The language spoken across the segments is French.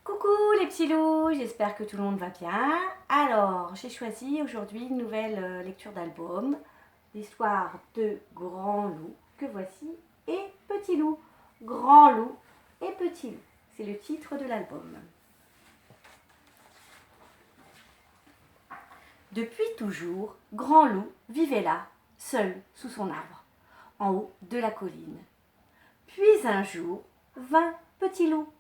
Coucou les petits loups, j'espère que tout le monde va bien. Alors, j'ai choisi aujourd'hui une nouvelle lecture d'album, l'histoire de Grand Loup, que voici, et Petit Loup. Grand Loup et Petit Loup, c'est le titre de l'album. Depuis toujours, Grand Loup vivait là, seul sous son arbre, en haut de la colline. Puis un jour vint Petit Loup.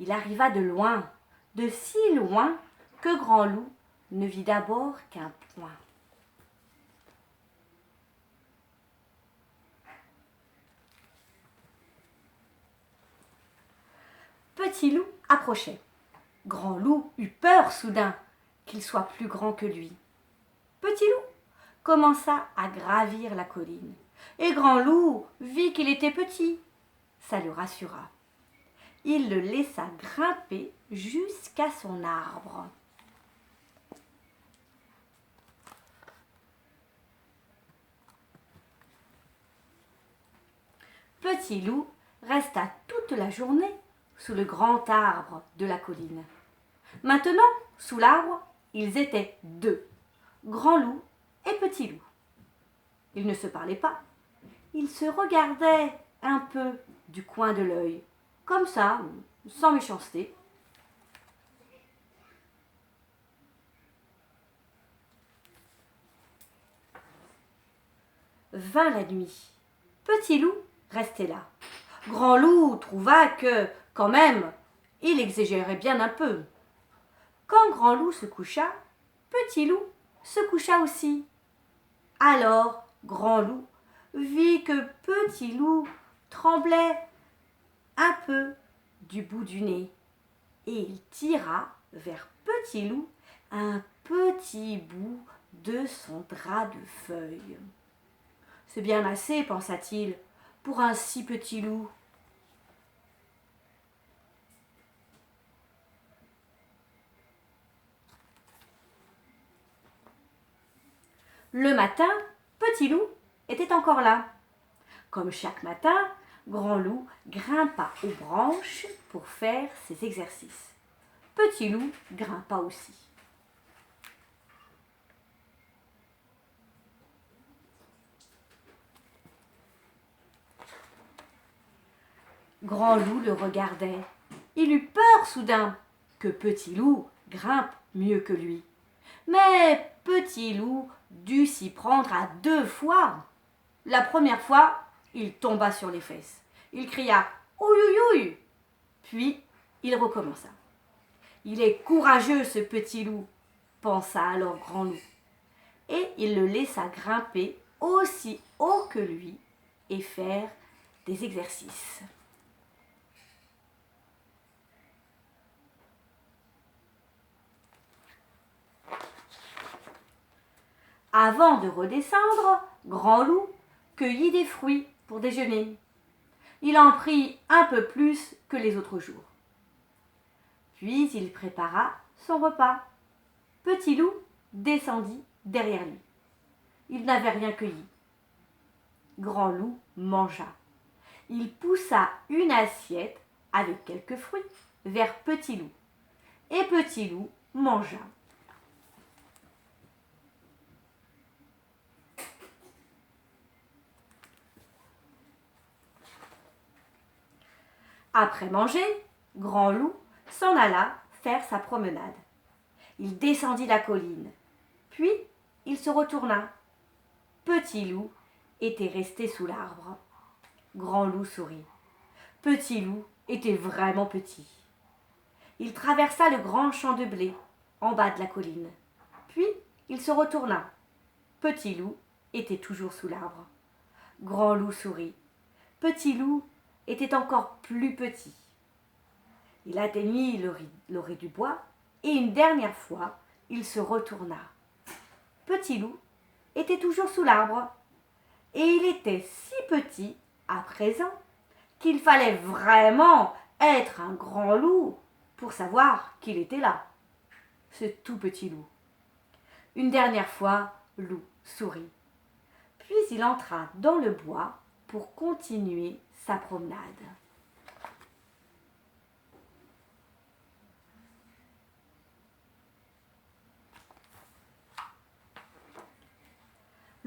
Il arriva de loin, de si loin que Grand Loup ne vit d'abord qu'un point. Petit Loup approchait. Grand Loup eut peur soudain qu'il soit plus grand que lui. Petit Loup commença à gravir la colline, et Grand Loup vit qu'il était petit. Ça le rassura. Il le laissa grimper jusqu'à son arbre. Petit Loup resta toute la journée sous le grand arbre de la colline. Maintenant, sous l'arbre, ils étaient deux, Grand Loup et Petit Loup. Ils ne se parlaient pas, ils se regardaient un peu du coin de l'œil, comme ça, sans méchanceté. Vint la nuit. Petit Loup restait là. Grand Loup trouva que, quand même, il exagérait bien un peu. Quand Grand Loup se coucha, Petit Loup se coucha aussi. Alors Grand Loup vit que Petit Loup tremblait un peu du bout du nez, et il tira vers Petit Loup un petit bout de son drap de feuilles. C'est bien assez, pensa-t-il, pour un si petit loup. Le matin, Petit Loup était encore là. Comme chaque matin, Grand Loup grimpa aux branches pour faire ses exercices. Petit Loup grimpa aussi. Grand Loup le regardait. Il eut peur soudain que Petit Loup grimpe mieux que lui. Mais Petit Loup dut s'y prendre à 2 fois. La première fois, il tomba sur les fesses. Il cria « Ouïouïouï !» Puis, il recommença. « Il est courageux, ce Petit Loup !» pensa alors Grand Loup. Et il le laissa grimper aussi haut que lui et faire des exercices. Avant de redescendre, Grand Loup cueillit des fruits pour déjeuner. Il en prit un peu plus que les autres jours. Puis il prépara son repas. Petit Loup descendit derrière lui. Il n'avait rien cueilli. Grand Loup mangea. Il poussa une assiette avec quelques fruits vers Petit Loup. Et Petit Loup mangea. Après manger, Grand Loup s'en alla faire sa promenade. Il descendit la colline, puis il se retourna. Petit Loup était resté sous l'arbre. Grand Loup sourit. Petit Loup était vraiment petit. Il traversa le grand champ de blé en bas de la colline. Puis il se retourna. Petit Loup était toujours sous l'arbre. Grand Loup sourit. Petit Loup était encore plus petit. Il atteignit l'orée du bois et une dernière fois, il se retourna. Petit Loup était toujours sous l'arbre et il était si petit à présent qu'il fallait vraiment être un grand loup pour savoir qu'il était là. Ce tout petit loup. Une dernière fois, Loup sourit. Puis il entra dans le bois pour continuer sa promenade.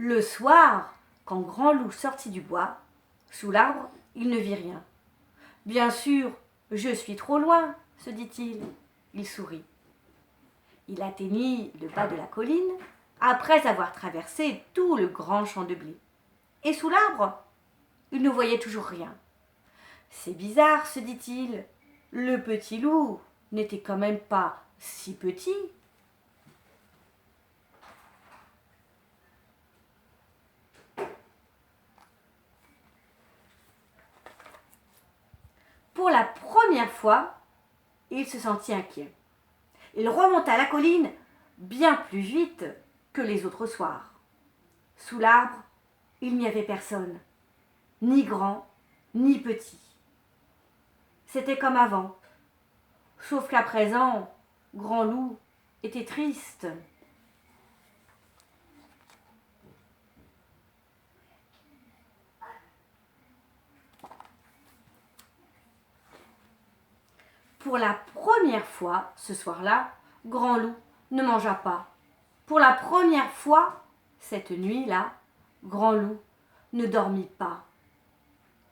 Le soir, quand Grand Loup sortit du bois, sous l'arbre, il ne vit rien. « Bien sûr, je suis trop loin, se dit-il. Il sourit. Il atteignit le bas de la colline, après avoir traversé tout le grand champ de blé. Et sous l'arbre, il ne voyait toujours rien. C'est bizarre, se dit-il. Le petit loup n'était quand même pas si petit. Pour la première fois, il se sentit inquiet. Il remonta la colline bien plus vite que les autres soirs. Sous l'arbre, il n'y avait personne, ni grand, ni petit. C'était comme avant, sauf qu'à présent, Grand Loup était triste. Pour la première fois, ce soir-là, Grand Loup ne mangea pas. Pour la première fois, cette nuit-là, Grand Loup ne dormit pas.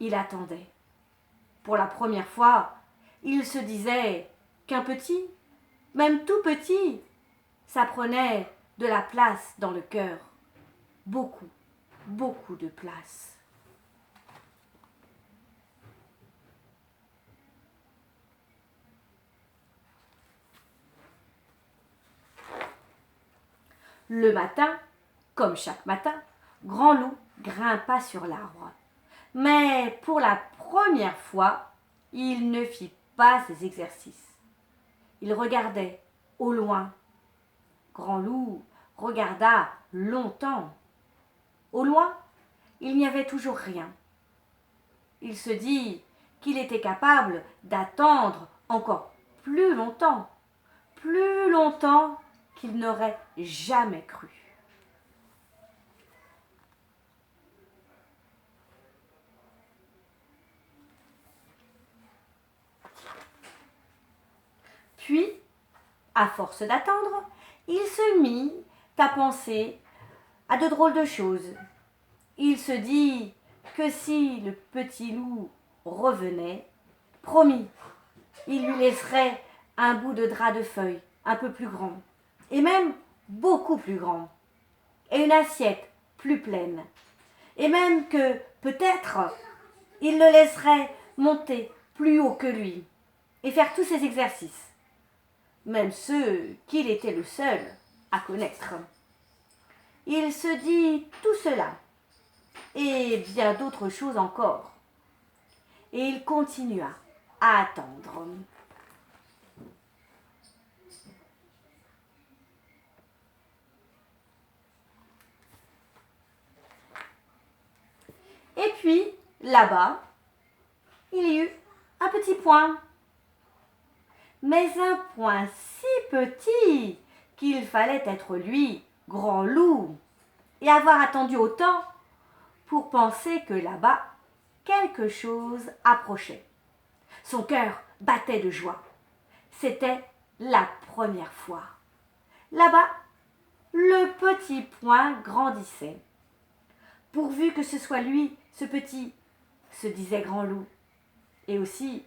Il attendait. Pour la première fois, il se disait qu'un petit, même tout petit, ça prenait de la place dans le cœur. Beaucoup, beaucoup de place. Le matin, comme chaque matin, Grand Loup grimpa sur l'arbre. Mais pour la première fois, il ne fit pas ses exercices. Il regardait au loin. Grand Loup regarda longtemps. Au loin, il n'y avait toujours rien. Il se dit qu'il était capable d'attendre encore plus longtemps qu'il n'aurait jamais cru. Puis, à force d'attendre, il se mit à penser à de drôles de choses. Il se dit que si le petit loup revenait, promis, il lui laisserait un bout de drap de feuille un peu plus grand, et même beaucoup plus grand, et une assiette plus pleine, et même que peut-être il le laisserait monter plus haut que lui et faire tous ses exercices, même ceux qu'il était le seul à connaître. Il se dit tout cela et bien d'autres choses encore, et il continua à attendre. Et puis, là-bas, il y eut un petit point. Mais un point si petit qu'il fallait être lui, Grand Loup, et avoir attendu autant pour penser que là-bas, quelque chose approchait. Son cœur battait de joie. C'était la première fois. Là-bas, le petit point grandissait. Pourvu que ce soit lui, ce petit, se disait Grand Loup. Et aussi,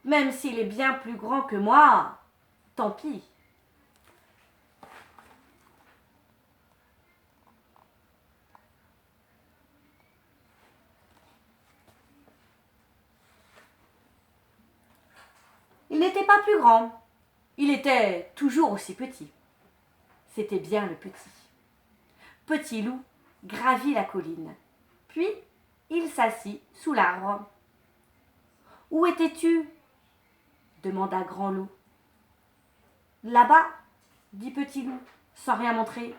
même s'il est bien plus grand que moi, tant pis. Il n'était pas plus grand. Il était toujours aussi petit. C'était bien le petit. Petit Loup gravit la colline. Puis, il s'assit sous l'arbre. « Où étais-tu » demanda Grand Loup. « Là-bas, » dit Petit Loup, sans rien montrer.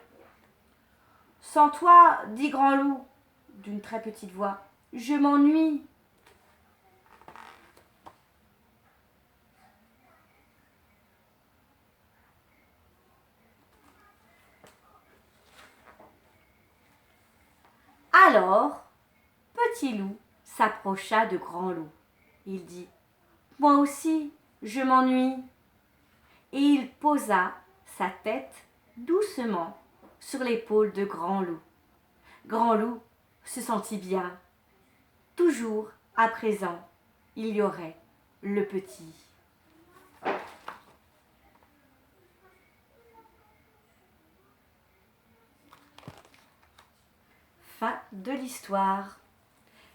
« Sans toi, » dit Grand Loup, d'une très petite voix, « je m'ennuie. » Alors, Petit Loup s'approcha de Grand Loup. Il dit « Moi aussi, je m'ennuie. » Et il posa sa tête doucement sur l'épaule de Grand Loup. Grand Loup se sentit bien. Toujours, à présent, il y aurait le petit. Fin de l'histoire.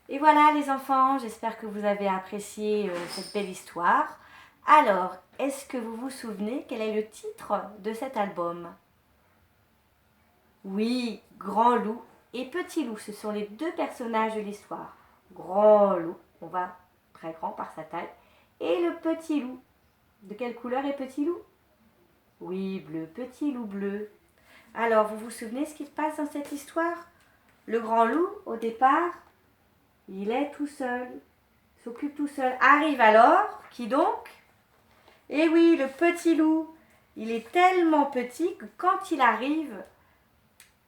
Et voilà les enfants, j'espère que vous avez apprécié cette belle histoire. Alors, est-ce que vous vous souvenez quel est le titre de cet album? Oui, Grand Loup et Petit Loup, ce sont les deux personnages de l'histoire. Grand Loup, on va très grand par sa taille, et le Petit Loup. De quelle couleur est Petit Loup? Oui, bleu, Petit Loup bleu. Alors, vous vous souvenez ce qui se passe dans cette histoire? Le Grand Loup, au départ, il est tout seul, s'occupe tout seul. Arrive alors, qui donc? Eh oui, le Petit Loup. Il est tellement petit que quand il arrive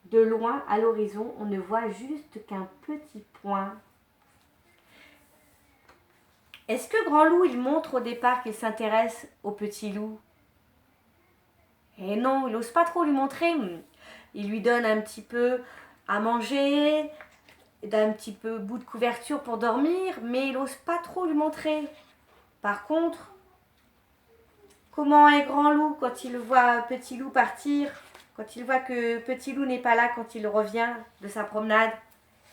de loin à l'horizon, on ne voit juste qu'un petit point. Est-ce que Grand Loup, il montre au départ qu'il s'intéresse au Petit Loup? Eh non, il n'ose pas trop lui montrer. Il lui donne un petit peu à manger, d'un petit peu bout de couverture pour dormir, mais il n'ose pas trop lui montrer. Par contre, comment est Grand Loup quand il voit Petit Loup partir, quand il voit que Petit Loup n'est pas là quand il revient de sa promenade?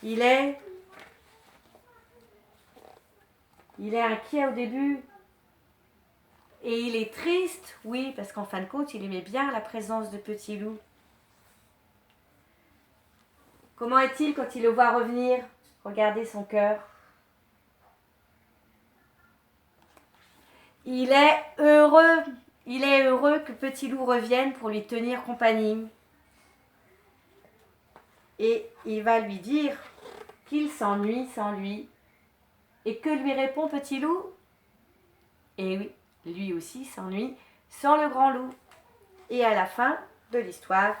Il est inquiet au début. Et il est triste, oui, parce qu'en fin de compte, il aimait bien la présence de Petit Loup. Comment est-il quand il le voit revenir? Regardez son cœur. Il est heureux que Petit Loup revienne pour lui tenir compagnie. Et il va lui dire qu'il s'ennuie sans lui. Et que lui répond Petit Loup? Eh oui, lui aussi s'ennuie sans le Grand Loup. Et à la fin de l'histoire,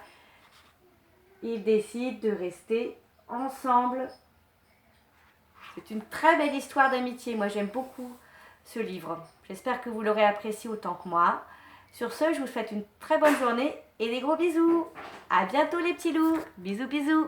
ils décident de rester ensemble. C'est une très belle histoire d'amitié. Moi, j'aime beaucoup ce livre. J'espère que vous l'aurez apprécié autant que moi. Sur ce, je vous souhaite une très bonne journée et des gros bisous. À bientôt les petits loups. Bisous, bisous.